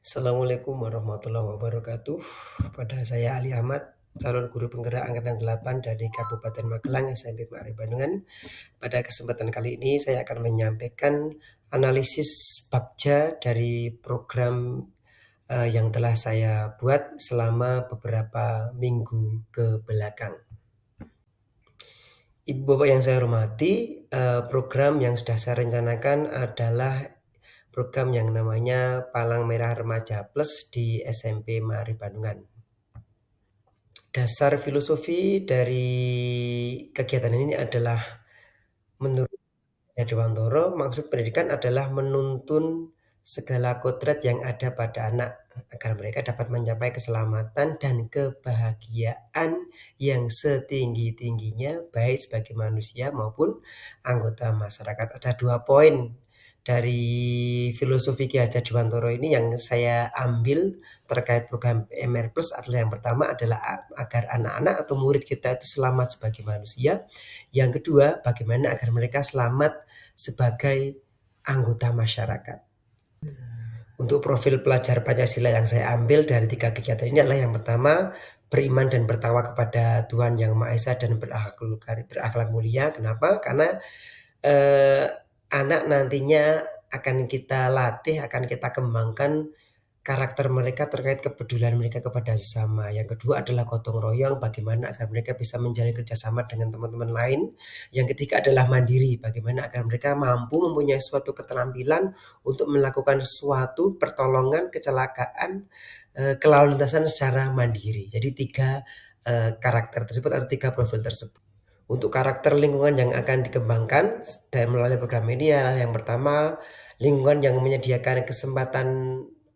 Assalamualaikum warahmatullahi wabarakatuh. Pada saya Ali Ahmad, calon guru penggerak angkatan 8 dari Kabupaten Magelang, SMP Ma'arif Bandungan. Pada kesempatan kali ini saya akan menyampaikan analisis Bagja dari program yang telah saya buat selama beberapa minggu ke belakang. Ibu Bapak yang saya hormati, program yang sudah saya rencanakan adalah program yang namanya Palang Merah Remaja Plus di SMP Ma'arif Bandungan. Dasar filosofi dari kegiatan ini adalah menurut Dewantoro, maksud pendidikan adalah menuntun segala kodrat yang ada pada anak agar mereka dapat mencapai keselamatan dan kebahagiaan yang setinggi-tingginya baik sebagai manusia maupun anggota masyarakat. Ada 2 poin dari filosofi Ki Hajar Dewantoro ini yang saya ambil terkait program PMR Plus adalah yang pertama adalah agar anak-anak atau murid kita itu selamat sebagai manusia. Yang kedua, bagaimana agar mereka selamat sebagai anggota masyarakat. Untuk profil pelajar Pancasila yang saya ambil dari 3 kegiatan ini adalah yang pertama, beriman dan bertakwa kepada Tuhan Yang Maha Esa dan berakhlak mulia. Kenapa? Karena anak nantinya akan kita latih, akan kita kembangkan karakter mereka terkait kepedulian mereka kepada sesama. Yang kedua adalah gotong royong, bagaimana agar mereka bisa menjalin kerjasama dengan teman-teman lain. Yang ketiga adalah mandiri, bagaimana agar mereka mampu mempunyai suatu keterampilan untuk melakukan suatu pertolongan, kecelakaan, kelalu lintasan secara mandiri. Jadi 3 karakter tersebut atau 3 profil tersebut. Untuk karakter lingkungan yang akan dikembangkan dan melalui program ini adalah yang pertama, lingkungan yang menyediakan kesempatan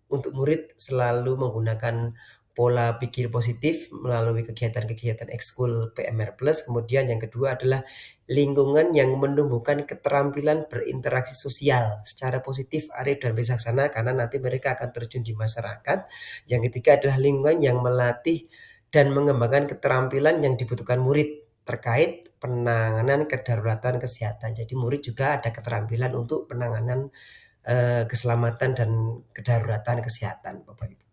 untuk murid selalu menggunakan pola pikir positif melalui kegiatan-kegiatan ekskul PMR Plus. Kemudian yang kedua adalah lingkungan yang menumbuhkan keterampilan berinteraksi sosial secara positif, arif dan bijaksana karena nanti mereka akan terjun di masyarakat. Yang ketiga adalah lingkungan yang melatih dan mengembangkan keterampilan yang dibutuhkan murid terkait penanganan kedaruratan kesehatan. Jadi murid juga ada keterampilan untuk penanganan keselamatan dan kedaruratan kesehatan, Bapak Ibu.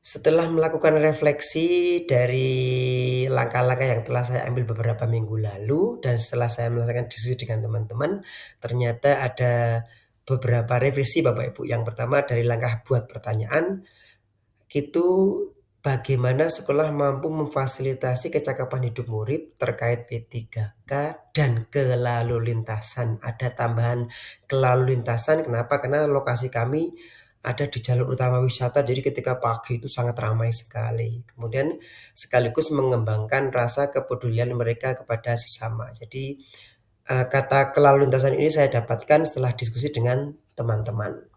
Setelah melakukan refleksi dari langkah-langkah yang telah saya ambil beberapa minggu lalu dan setelah saya melakukan diskusi dengan teman-teman, ternyata ada beberapa revisi Bapak Ibu. Yang pertama dari langkah buat pertanyaan, itu bagaimana sekolah mampu memfasilitasi kecakapan hidup murid terkait P3K dan kelalu lintasan. Ada tambahan kelalu lintasan, kenapa? Karena lokasi kami ada di jalur utama wisata, jadi ketika pagi itu sangat ramai sekali. Kemudian sekaligus mengembangkan rasa kepedulian mereka kepada sesama. Jadi kata kelalu lintasan ini saya dapatkan setelah diskusi dengan teman-teman.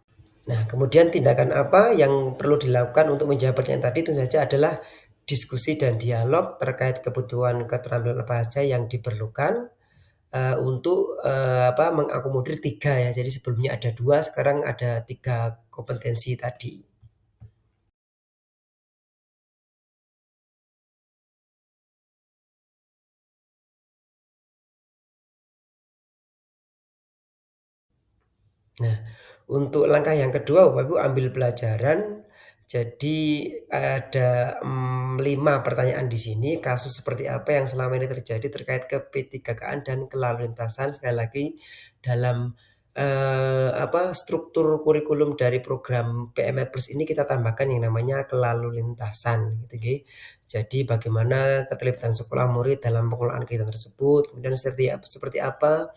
Nah, kemudian tindakan apa yang perlu dilakukan untuk menjawab pertanyaan tadi tentu saja adalah diskusi dan dialog terkait kebutuhan keterampilan apa saja yang diperlukan untuk mengakomodir 3 ya. Jadi sebelumnya ada 2, sekarang ada 3 kompetensi tadi. Nah, untuk langkah yang kedua Bapak Ibu ambil pelajaran. Jadi ada 5 pertanyaan di sini, kasus seperti apa yang selama ini terjadi terkait ke P3K-an dan kelalu lintasan. Sekali lagi dalam struktur kurikulum dari program PMR Plus ini kita tambahkan yang namanya kelalu lintasan gitu nggih. Jadi bagaimana keterlibatan sekolah murid dalam pengelolaan kegiatan tersebut, kemudian seperti apa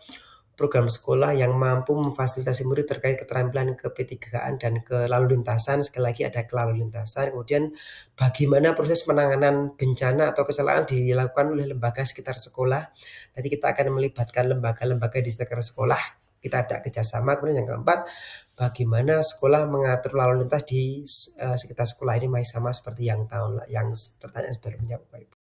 program sekolah yang mampu memfasilitasi murid terkait keterampilan ke P3K-an dan ke lalu lintasan. Sekali lagi ada ke lalu lintasan. Kemudian bagaimana proses penanganan bencana atau kecelakaan dilakukan oleh lembaga sekitar sekolah. Nanti kita akan melibatkan lembaga-lembaga di sekitar sekolah. Kita ada kerjasama. Kemudian yang keempat, bagaimana sekolah mengatur lalu lintas di sekitar sekolah ini masih sama seperti yang pertanyaan sebelumnya, Bapak Ibu.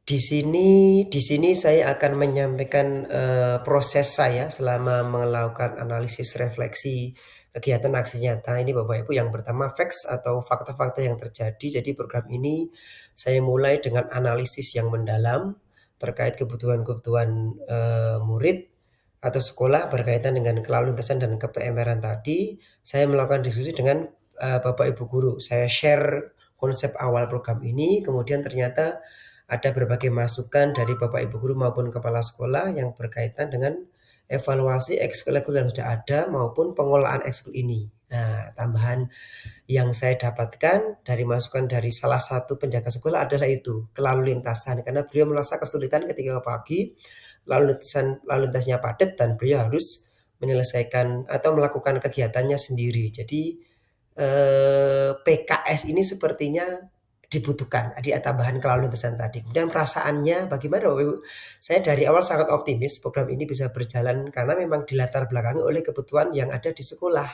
Di sini saya akan menyampaikan, proses saya selama melakukan analisis refleksi kegiatan aksi nyata ini Bapak Ibu. Yang pertama facts atau fakta-fakta yang terjadi. Jadi program ini saya mulai dengan analisis yang mendalam terkait kebutuhan-kebutuhan, murid atau sekolah berkaitan dengan kelalu lintasan dan ke-PMR-an tadi. Saya melakukan diskusi dengan, Bapak Ibu guru. Saya share konsep awal program ini, kemudian ternyata ada berbagai masukan dari Bapak Ibu guru maupun kepala sekolah yang berkaitan dengan evaluasi ekskul-ekskul yang sudah ada maupun pengelolaan ekskul ini. Nah, tambahan yang saya dapatkan dari masukan dari salah satu penjaga sekolah adalah itu, kelalu lintasan. Karena beliau merasa kesulitan ketika pagi, lalu lintasnya padat dan beliau harus menyelesaikan atau melakukan kegiatannya sendiri. Jadi PKS ini sepertinya dibutuhkan, ada tambahan kelalu lintasan tadi. Kemudian perasaannya bagaimana Bapak Ibu? Saya dari awal sangat optimis program ini bisa berjalan karena memang dilatar belakangi oleh kebutuhan yang ada di sekolah.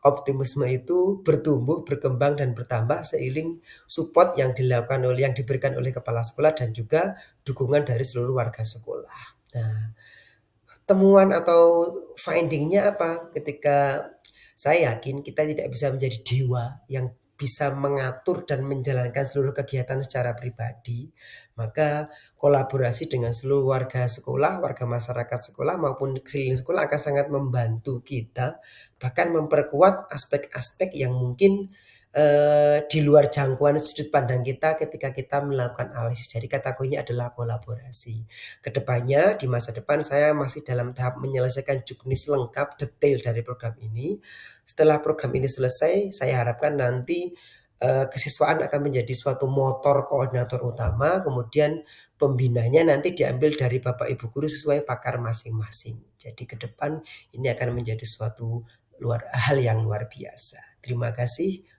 Optimisme itu bertumbuh, berkembang dan bertambah seiring support yang diberikan oleh kepala sekolah dan juga dukungan dari seluruh warga sekolah. Nah, temuan atau finding-nya apa? Ketika saya yakin kita tidak bisa menjadi dewa yang bisa mengatur dan menjalankan seluruh kegiatan secara pribadi, maka kolaborasi dengan seluruh warga sekolah, warga masyarakat sekolah maupun sekeliling sekolah akan sangat membantu kita, bahkan memperkuat aspek-aspek yang mungkin di luar jangkauan sudut pandang kita ketika kita melakukan analisis. Jadi kata kuncinya adalah kolaborasi. Kedepannya di masa depan saya masih dalam tahap menyelesaikan juknis lengkap detail dari program ini. Setelah program ini selesai, saya harapkan nanti kesiswaan akan menjadi suatu motor koordinator utama, kemudian pembinanya nanti diambil dari Bapak Ibu guru sesuai pakar masing-masing. Jadi ke depan ini akan menjadi suatu hal yang luar biasa. Terima kasih.